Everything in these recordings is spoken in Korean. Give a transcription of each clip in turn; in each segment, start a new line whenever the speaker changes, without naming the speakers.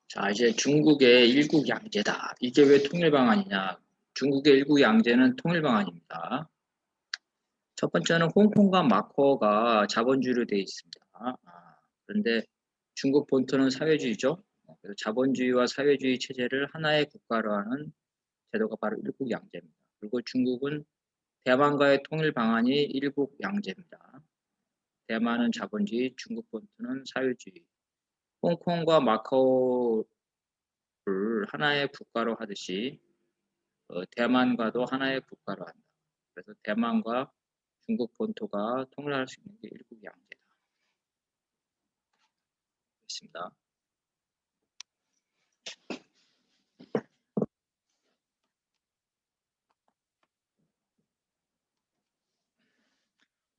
자, 이제 중국의 일국 양제다. 이게 왜 통일 방안이냐? 중국의 일국 양제는 통일 방안입니다. 첫 번째는 홍콩과 마카오가 자본주의로 되어 있습니다. 그런데 중국 본토는 사회주의죠. 그래서 자본주의와 사회주의 체제를 하나의 국가로 하는 제도가 바로 일국 양제입니다. 그리고 중국은 대만과의 통일 방안이 일국 양제입니다. 대만은 자본주의, 중국 본토는 사회주의. 홍콩과 마카오를 하나의 국가로 하듯이 대만과도 하나의 국가로 한다. 그래서 대만과 중국 본토가 통일할 수 있는 게 일국 양제다. 있습니다.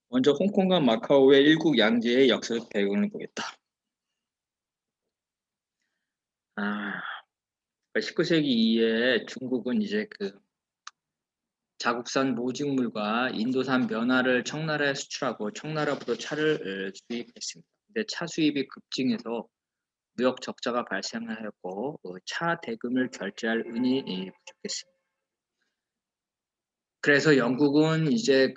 먼저 홍콩과 마카오의 일국 양제의 역사적 배경을 보겠다. 19세기 이후에 중국은 이제 자국산 모직물과 인도산 면화를 청나라에 수출하고 청나라부터 차를 수입했습니다. 근데 차 수입이 급증해서 무역 적자가 발생하였고 차 대금을 결제할 은이 부족했습니다. 그래서 영국은 이제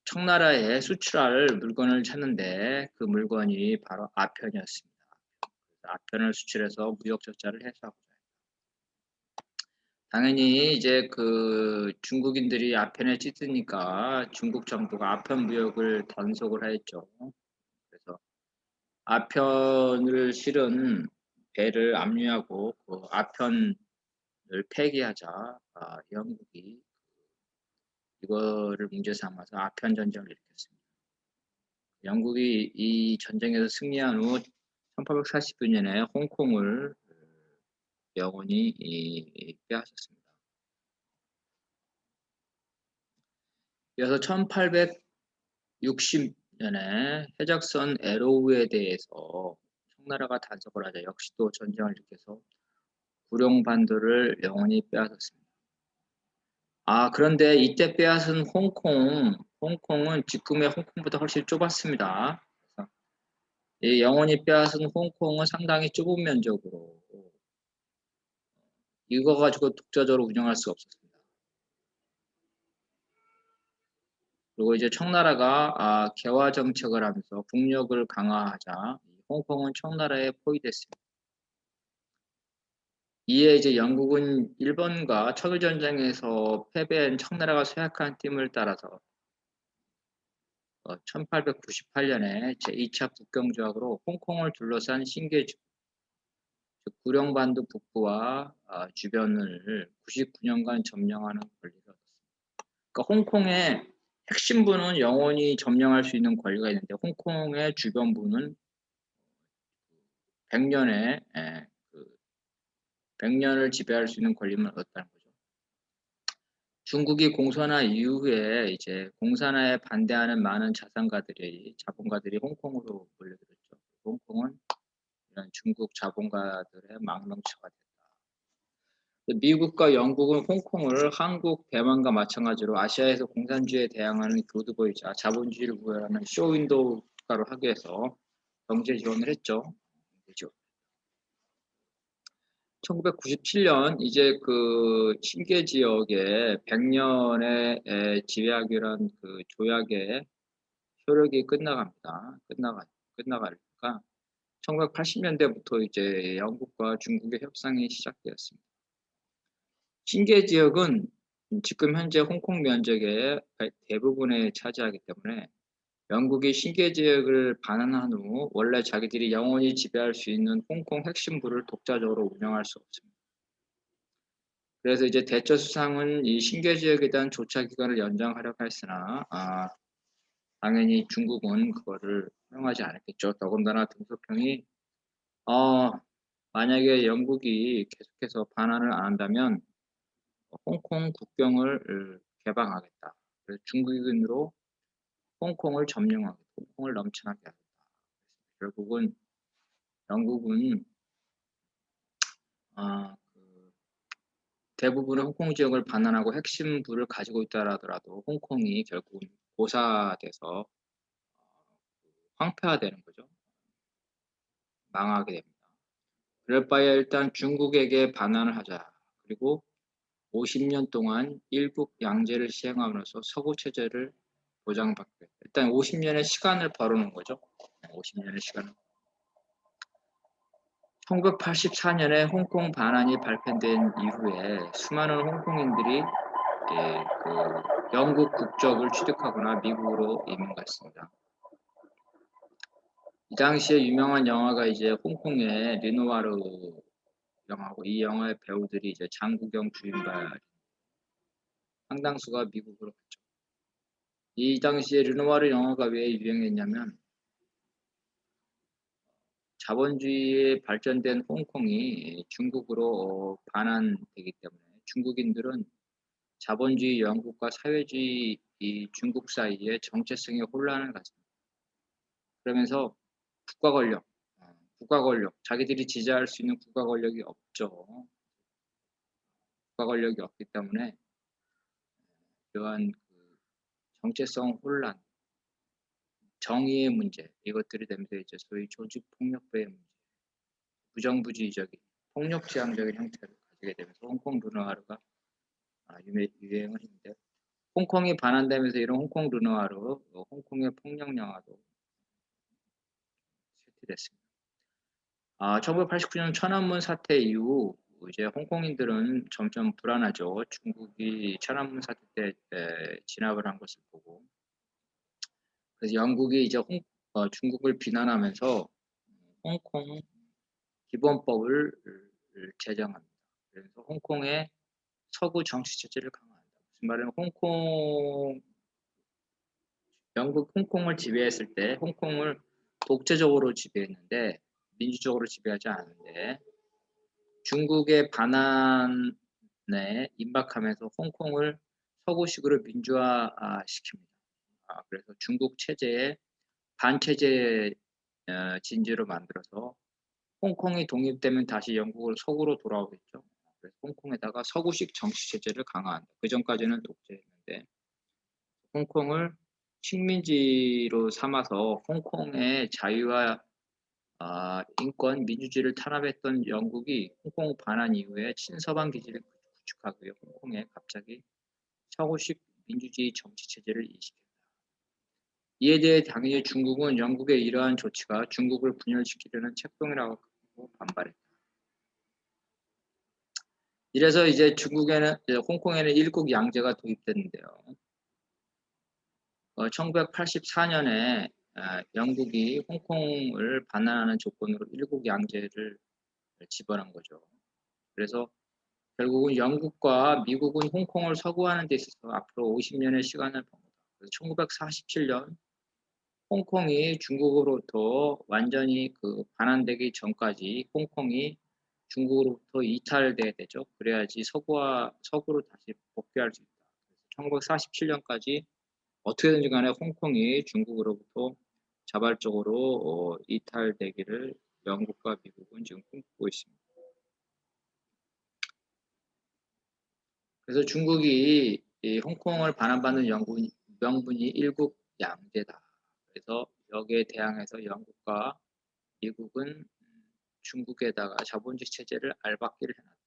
청나라에 수출할 물건을 찾는데 그 물건이 바로 아편이었습니다. 아편을 수출해서 무역 적자를 해소하고자 했다. 당연히 이제 중국인들이 아편에 찌드니까 중국 정부가 아편 무역을 단속을 하였죠. 그래서 아편을 실은 배를 압류하고 그 아편을 폐기하자 영국이 이거를 문제 삼아서 아편 전쟁을 일으켰습니다. 영국이 이 전쟁에서 승리한 후 1849년에 홍콩을 영원히 빼앗았습니다. 그래서 1860년에 해적선 에로우에 대해서 청나라가 단속을 하자 역시 또 전쟁을 일으켜서 구룡반도를 영원히 빼앗았습니다. 그런데 이때 빼앗은 홍콩은 지금의 홍콩보다 훨씬 좁았습니다. 그래서 이 영원히 빼앗은 홍콩은 상당히 좁은 면적으로 이거 가지고 독자적으로 운영할 수 없었습니다. 그리고 이제 청나라가 개화 정책을 하면서 국력을 강화하자 홍콩은 청나라에 포위됐습니다. 이에 이제 영국은 일본과 청일전쟁에서 패배한 청나라가 쇠약한 팀을 따라서 1898년에 제2차 국경조약으로 홍콩을 둘러싼 신계주, 즉 구룡반도 북부와 주변을 99년간 점령하는 권리를 얻었습니다. 그러니까 홍콩의 핵심부는 영원히 점령할 수 있는 권리가 있는데 홍콩의 주변부는 100년에 100년을 지배할 수 있는 권리만 얻었다는 거죠. 중국이 공산화 이후에 이제 공산화에 반대하는 많은 자본가들이 홍콩으로 몰려들었죠. 홍콩은 이런 중국 자본가들의 망명처가 됐다. 미국과 영국은 홍콩을 한국, 대만과 마찬가지로 아시아에서 공산주의에 대항하는 교두보이자 자본주의를 구현하는 쇼윈도우 국가로 하기 위해서 경제 지원을 했죠. 1997년 이제 신계 지역에 100년의 지배하기란 조약의 효력이 끝나가니까 1980년대부터 이제 영국과 중국의 협상이 시작되었습니다. 신계 지역은 지금 현재 홍콩 면적의 대부분을 차지하기 때문에 영국이 신계 지역을 반환한 후 원래 자기들이 영원히 지배할 수 있는 홍콩 핵심부를 독자적으로 운영할 수 없습니다. 그래서 이제 대처 수상은 이 신계 지역에 대한 조차 기간을 연장하려고 했으나 당연히 중국은 그거를 허용하지 않았겠죠. 더군다나 등소평이 만약에 영국이 계속해서 반환을 안 한다면 홍콩 국경을 개방하겠다. 그래서 중국인으로 홍콩을 점령하겠다. 홍콩을 넘쳐나게 하겠다. 결국은 영국은 대부분의 홍콩 지역을 반환하고 핵심부를 가지고 있다 하더라도 홍콩이 결국은 고사돼서 황폐화되는 거죠. 망하게 됩니다. 그럴 바에 일단 중국에게 반환을 하자. 그리고 50년 동안 일국 양제를 시행함으로써 서구 체제를 보장받게. 일단 50년의 시간을 벌어놓은 거죠. 50년의 시간을. 1984년에 홍콩 반환이 발표된 이후에 수많은 홍콩인들이 영국 국적을 취득하거나 미국으로 이민 갔습니다. 이 당시에 유명한 영화가 이제 홍콩의 르누아르 영화고, 이 영화의 배우들이 이제 장국영 주인발 상당수가 미국으로 갔죠. 이 당시에 르누아르 영화가 왜 유행했냐면 자본주의에 발전된 홍콩이 중국으로 반환되기 때문에 중국인들은 자본주의 영국과 사회주의 이 중국 사이에 정체성의 혼란을 갖습니다. 그러면서 국가 권력, 국가 권력, 자기들이 지지할 수 있는 국가 권력이 없죠. 국가 권력이 없기 때문에 이러한 정체성 혼란, 정의의 문제, 이것들이 되면서 이제 소위 조직 폭력배의 문제, 부정부주의적인 폭력지향적인 형태를 가지게 되면서 홍콩 르누아르가 유행을 했는데, 홍콩이 반환되면서 이런 홍콩 르누아르, 홍콩의 폭력 영화도 실시됐습니다. 1989년 천안문 사태 이후 이제 홍콩인들은 점점 불안하죠. 중국이 천안문 사태 때 진압을 한 것을 보고. 그래서 영국이 이제 중국을 비난하면서 홍콩 기본법을 제정합니다. 그래서 홍콩의 서구 정치 체제를 강화한다. 무슨 말이냐면 영국 홍콩을 지배했을 때 홍콩을 독재적으로 지배했는데, 민주적으로 지배하지 않았는데, 중국의 반환에 임박하면서 홍콩을 서구식으로 민주화시킵니다. 그래서 중국 체제의 반체제 진지로 만들어서 홍콩이 독립되면 다시 영국으로 서구로 돌아오겠죠. 그래서 홍콩에다가 서구식 정치 체제를 강화한다. 그 전까지는 독재였는데 홍콩을 식민지로 삼아서 홍콩의 자유와 인권, 민주주의를 탄압했던 영국이 홍콩 반환 이후에 친서방 기지를 구축하고요. 홍콩에 갑자기 서구식 민주주의 정치 체제를 인식했다. 이에 대해 당연히 중국은 영국의 이러한 조치가 중국을 분열시키려는 책동이라고 반발했다. 이래서 이제 홍콩에는 일국 양제가 도입됐는데요. 1984년에 영국이 홍콩을 반환하는 조건으로 일국 양제를 집어넣은 거죠. 그래서 결국은 영국과 미국은 홍콩을 서구하는 데 있어서 앞으로 50년의 시간을 봅니다. 그래서 1947년 홍콩이 중국으로부터 완전히 반환되기 전까지 홍콩이 중국으로부터 이탈돼야 되죠. 그래야지 서구로 다시 복귀할 수 있다. 그래서 1947년까지 어떻게든지 간에 홍콩이 중국으로부터 자발적으로 이탈되기를 영국과 미국은 지금 꿈꾸고 있습니다. 그래서 중국이 이 홍콩을 반환받는 명분이 일국 양제다. 그래서 여기에 대항해서 영국과 미국은 중국에다가 자본주의 체제를 알박기를 해놨다.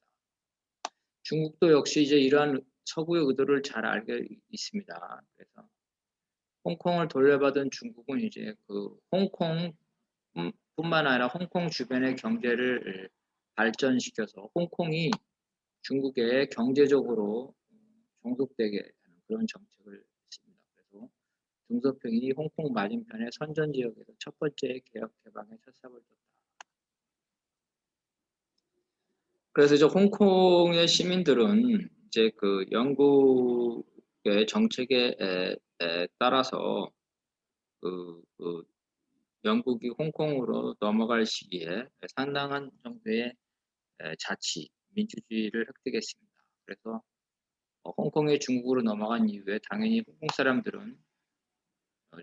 중국도 역시 이제 이러한 서구의 의도를 잘 알고 있습니다. 그래서 홍콩을 돌려받은 중국은 이제 홍콩뿐만 아니라 홍콩 주변의 경제를 발전시켜서 홍콩이 중국에 경제적으로 종속되게 하는 그런 정책을 했습니다. 그래서 등소평이 홍콩 맞은편의 선전 지역에서 첫 번째 개혁 개방에 첫삽을 뒀다. 그래서 이제 홍콩의 시민들은 이제 영국의 정책에 따라서 영국이 홍콩으로 넘어갈 시기에 상당한 정도의 자치, 민주주의를 획득했습니다. 그래서 홍콩이 중국으로 넘어간 이후에 당연히 홍콩 사람들은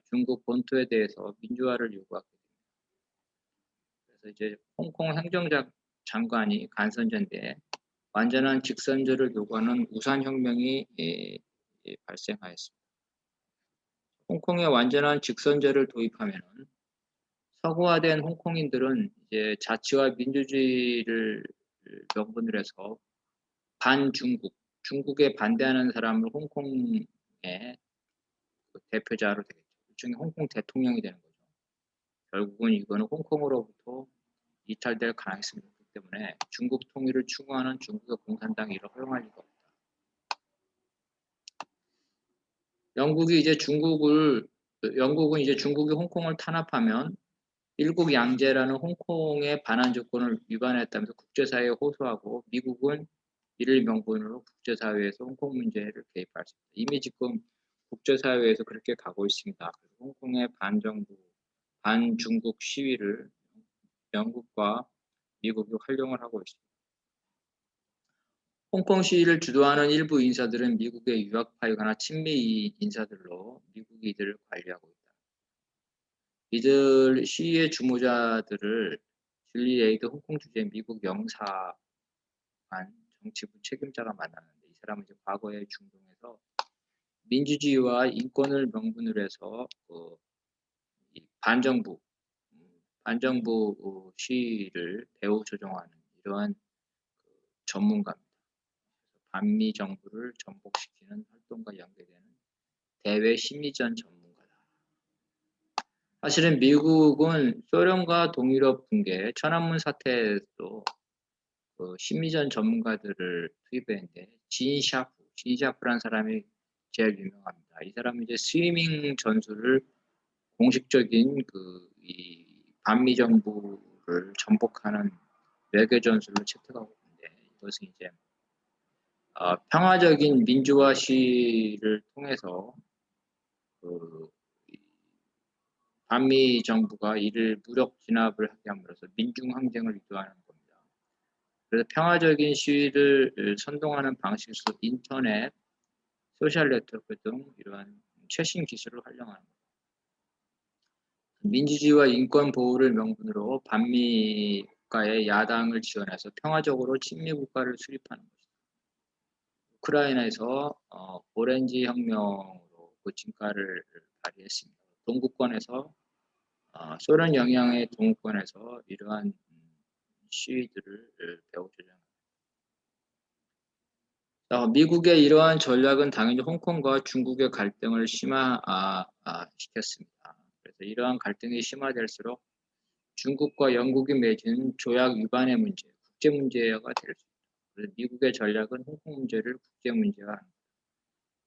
중국 본토에 대해서 민주화를 요구하게 됩니다. 그래서 이제 홍콩 행정장관이 간선제인데 완전한 직선제를 요구하는 우산혁명이 발생하였습니다. 홍콩에 완전한 직선제를 도입하면 서구화된 홍콩인들은 이제 자치와 민주주의를 명분으로 해서 반중국, 중국에 반대하는 사람을 홍콩의 그 대표자로 되겠죠. 일종의 홍콩 대통령이 되는 거죠. 결국은 이거는 홍콩으로부터 이탈될 가능성이 높기 때문에 중국 통일을 추구하는 중국의 공산당이 이를 허용할 리가 없다. 영국은 이제 중국이 홍콩을 탄압하면 일국 양제라는 홍콩의 반환 조건을 위반했다면서 국제사회에 호소하고 미국은 이를 명분으로 국제사회에서 홍콩 문제를 개입할 수 있다. 이미 지금 국제사회에서 그렇게 가고 있습니다. 홍콩의 반정부, 반중국 시위를 영국과 미국이 활용을 하고 있습니다. 홍콩 시위를 주도하는 일부 인사들은 미국의 유학파이거나 친미 인사들로 미국이 이들을 관리하고 있다. 이들 시위의 주모자들을 줄리 레이드 홍콩 주재 미국 영사관 정치부 책임자가 만나는데 이 사람은 이제 과거에 중동에서 민주주의와 인권을 명분으로 해서 이 반정부 시위를 배후 조종하는 이러한 전문가입니다. 반미 정부를 전복시키는 활동과 연계되는 대외 심리전 전문가다. 사실은 미국은 소련과 동유럽 붕괴, 천안문 사태에서도 심리전 전문가들을 투입했는데 진 샤프라는 사람이 제일 유명합니다. 이 사람은 이제 스위밍 전술을 공식적인 이 반미 정부를 전복하는 외교 전술로 채택하고 있는데 이것은 이제 평화적인 민주화 시위를 통해서 반미 정부가 이를 무력 진압을 하게 함으로써 민중 항쟁을 유도하는 겁니다. 그래서 평화적인 시위를 선동하는 방식으로 인터넷, 소셜 네트워크 등 이러한 최신 기술을 활용하는 겁니다. 민주주의와 인권 보호를 명분으로 반미 국가의 야당을 지원해서 평화적으로 친미 국가를 수립하는 것입니다. 우크라이나에서 오렌지 혁명으로 그 진가를 발휘했습니다. 동구권에서 소련 영향의 동구권에서 이러한 시위들을 배후 조장합니다. 미국의 이러한 전략은 당연히 홍콩과 중국의 갈등을 심화시켰습니다. 그래서 이러한 갈등이 심화될수록 중국과 영국이 맺은 조약 위반의 문제, 국제 문제가 될 수 있다. 그래서 미국의 전략은 홍콩 문제를 국제 문제화,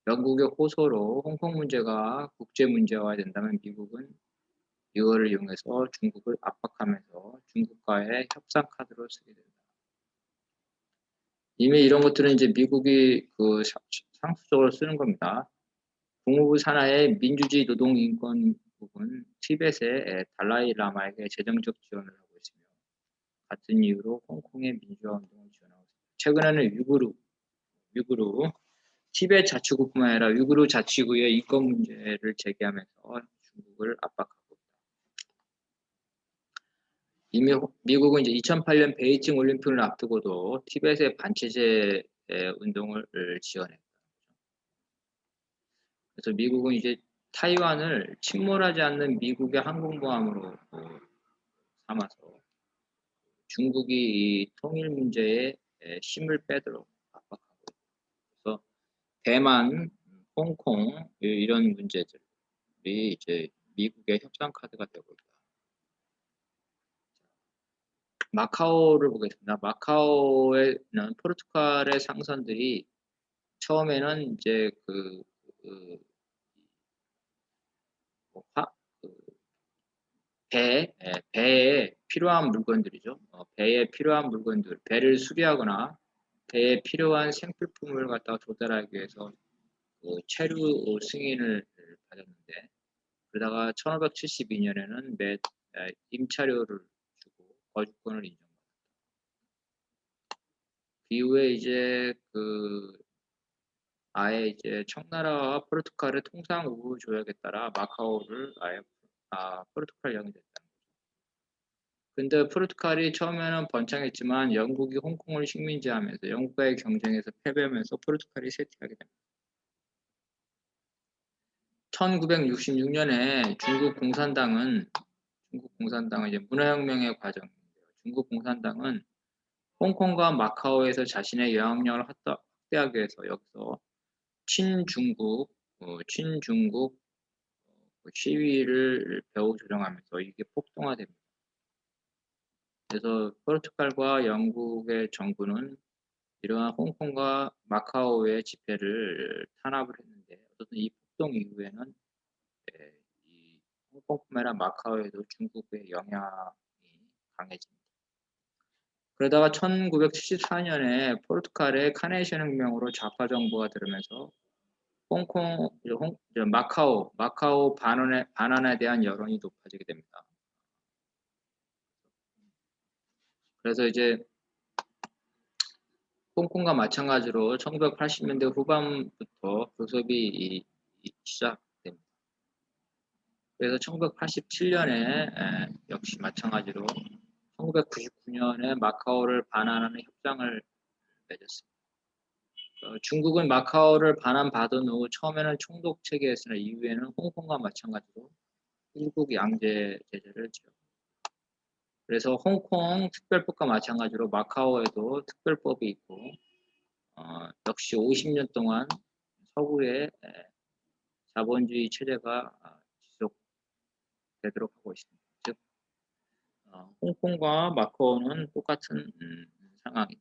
영국의 호소로 홍콩 문제가 국제 문제화가 된다면 미국은 이거를 이용해서 중국을 압박하면서 중국과의 협상 카드로 쓰게 된다. 이미 이런 것들은 이제 미국이 상습적으로 쓰는 겁니다. 국무부 산하의 민주주의 노동인권 부분 티벳의 달라이 라마에게 재정적 지원을 하고 있으며 같은 이유로 홍콩의 민주화 운동을 지원하고 있습니다. 최근에는 위구르 티벳 자치구뿐만 아니라 위구르 자치구의 인권 문제를 제기하면서 중국을 압박하고 있다. 이미 미국은 이제 2008년 베이징 올림픽을 앞두고도 티벳의 반체제 운동을 지원했다. 그래서 미국은 이제 타이완을 침몰하지 않는 미국의 항공모함으로 삼아서 중국이 이 통일 문제에 힘을 빼도록 압박하고 있다. 그래서 대만, 홍콩 이런 문제들이 이제 미국의 협상 카드가 되고 있다. 마카오를 보겠습니다. 마카오에는 포르투갈의 상선들이 처음에는 이제 배에 필요한 물건들이죠. 배에 필요한 물건들, 배를 수리하거나 배에 필요한 생필품을 갖다가 조달하기 위해서 체류 승인을 받았는데 그러다가 1572년에는 임차료를 주고 거주권을 인정받았다. 그 이후에 이제 아예 이제 청나라와 포르투갈의 통상 우호 조약에 따라 마카오를 아예 포르투갈 영이 됐다는 거죠. 근데 포르투갈이 처음에는 번창했지만 영국이 홍콩을 식민지하면서 영국과의 경쟁에서 패배하면서 포르투갈이 쇠퇴하게 됩니다. 1966년에 중국 공산당은 이제 문화혁명의 과정인데요. 중국 공산당은 홍콩과 마카오에서 자신의 영향력을 확대하기 위해서 여기서 친중국 시위를 배후 조정하면서 이게 폭동화됩니다. 그래서 포르투갈과 영국의 정부는 이러한 홍콩과 마카오의 집회를 탄압을 했는데 어쨌든 이 폭동 이후에는 이 홍콩뿐만 아니라 마카오에도 중국의 영향이 강해집니다. 그러다가 1974년에 포르투갈의 카네이션 혁명으로 좌파 정부가 들으면서 마카오 반환에 대한 여론이 높아지게 됩니다. 그래서 이제 홍콩과 마찬가지로 1980년대 후반부터 교섭이 시작됩니다. 그래서 1987년에 역시 마찬가지로 1999년에 마카오를 반환하는 협상을 맺었습니다. 중국은 마카오를 반환받은 후 처음에는 총독 체계였으나 이후에는 홍콩과 마찬가지로 일국 양제 제재를 지었습니다. 그래서 홍콩 특별법과 마찬가지로 마카오에도 특별법이 있고 역시 50년 동안 서구의 자본주의 체제가 지속되도록 하고 있습니다. 즉 홍콩과 마카오는 똑같은 상황이다.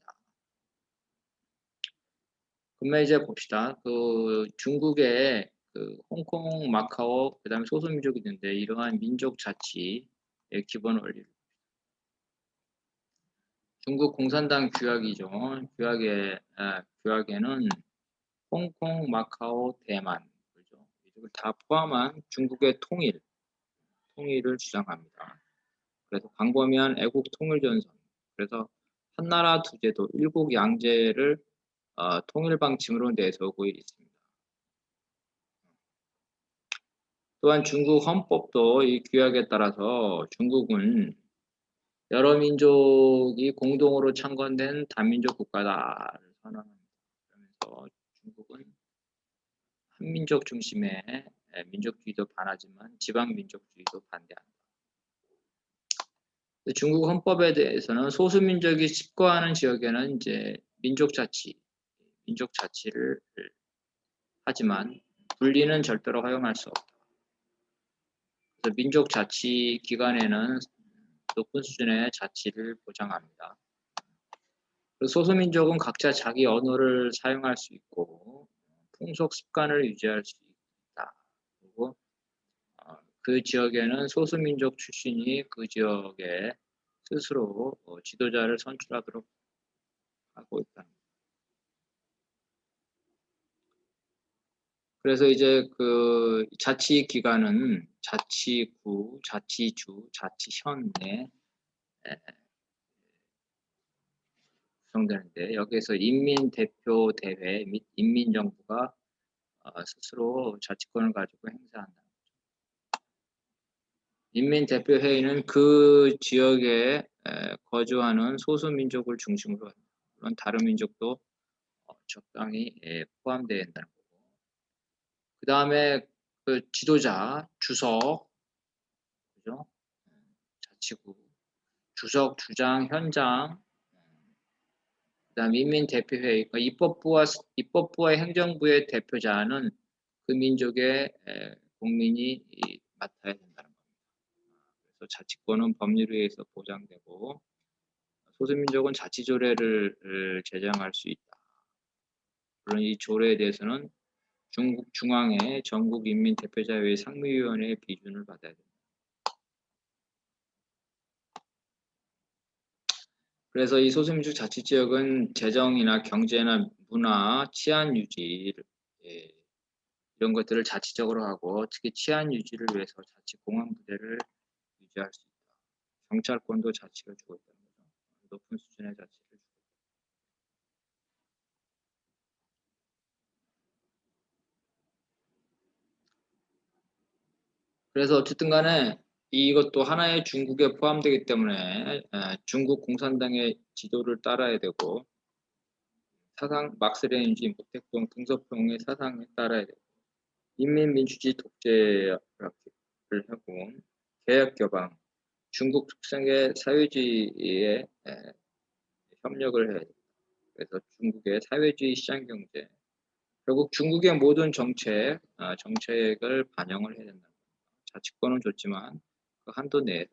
그러면 이제 봅시다. 그 중국의 그 홍콩, 마카오, 그다음에 소수민족이 있는데 이러한 민족 자치의 기본 원리를 중국 공산당 규약이죠. 규약에는 홍콩, 마카오, 대만 그죠? 이걸 다 포함한 중국의 통일을 주장합니다. 그래서 광범위한 애국 통일 전선. 그래서 한나라 두 제도, 일국 양제를 통일 방침으로 내세우고 있습니다. 또한 중국 헌법도 이 규약에 따라서 중국은 여러 민족이 공동으로 창건된 단민족 국가다를 선언합니다. 그러면서 중국은 한민족 중심의 민족주의도 반하지만 지방민족주의도 반대한다. 중국 헌법에 대해서는 소수민족이 집거하는 지역에는 이제 민족 자치를 하지만 분리는 절대로 허용할 수 없다. 그래서 민족 자치 기관에는 높은 수준의 자치를 보장합니다. 소수민족은 각자 자기 언어를 사용할 수 있고 풍속 습관을 유지할 수 있다. 그리고 그 지역에는 소수민족 출신이 그 지역에 스스로 지도자를 선출하도록 하고 있다. 그래서 이제 그 자치 기관은 자치구, 자치주, 자치현에 구성되는데 여기에서 인민대표대회 및 인민정부가 스스로 자치권을 가지고 행사한다. 인민대표회의는 그 지역에 거주하는 소수민족을 중심으로 물론 다른 민족도 적당히 포함되어 있다는 거고. 그 다음에 그 지도자, 주석, 그죠? 자치구, 주석, 주장, 현장, 그다음 인민대표회의, 그러니까 입법부와 행정부의 대표자는 그 민족의 국민이 맡아야 된다는 겁니다. 그래서 자치권은 법률에 의해서 보장되고 소수민족은 자치조례를 제정할 수 있다. 물론 이 조례에 대해서는 중국 중앙의 전국인민대표자회의 상무위원회의 비준을 받아야 됩니다. 그래서 이 소수민족 자치지역은 재정이나 경제나 문화, 치안 유지 이런 것들을 자치적으로 하고 특히 치안 유지를 위해서 자치공안부대를 유지할 수 있다. 경찰권도 자치가 주고 있다는 거죠. 높은 수준의 자치를 주고 있다. 그래서 어쨌든 간에 이것도 하나의 중국에 포함되기 때문에 중국 공산당의 지도를 따라야 되고 사상 막스레닌주의, 모택동, 등소평의 사상에 따라야 되고 인민민주주의 독재를 하고 개혁개방, 중국 특성의 사회주의에 협력을 해야 됩니다. 그래서 중국의 사회주의 시장 경제, 결국 중국의 모든 정책을 반영을 해야 된다. 자치권은 좋지만 그 한도 내에서.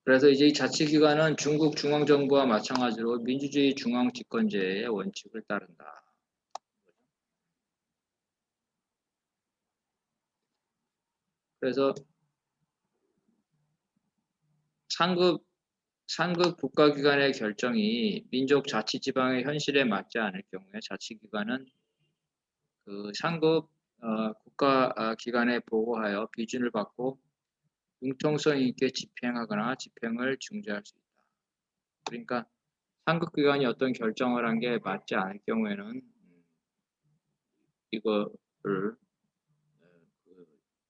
그래서 이제 이 자치기관은 중국 중앙정부와 마찬가지로 민주주의 중앙집권제의 원칙을 따른다. 그래서 상급 국가기관의 결정이 민족 자치지방의 현실에 맞지 않을 경우에 자치기관은 그 상급 국가기관에 보고하여 비준을 받고 융통성 있게 집행하거나 집행을 중지할 수 있다. 그러니까 상급기관이 어떤 결정을 한 게 맞지 않을 경우에는 이거를 그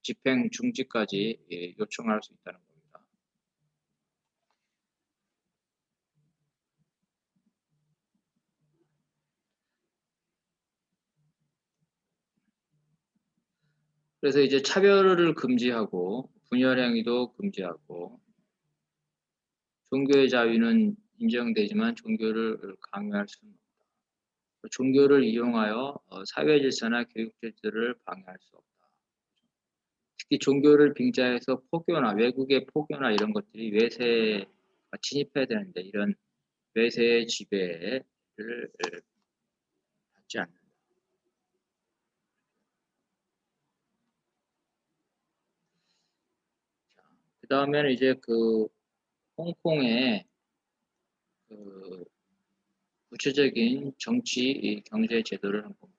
집행 중지까지 요청할 수 있다는 겁니다. 그래서 이제 차별을 금지하고 분열행위도 금지하고 종교의 자유는 인정되지만 종교를 강요할 수는 없다. 종교를 이용하여 사회 질서나 교육 질서를 방해할 수 없다. 특히 종교를 빙자해서 포교나 외국의 포교나 이런 것들이 외세가 진입해야 되는데 이런 외세의 지배를 받지 않는다. 그 다음에는 이제 그 홍콩의 그 구체적인 정치 경제 제도를 한번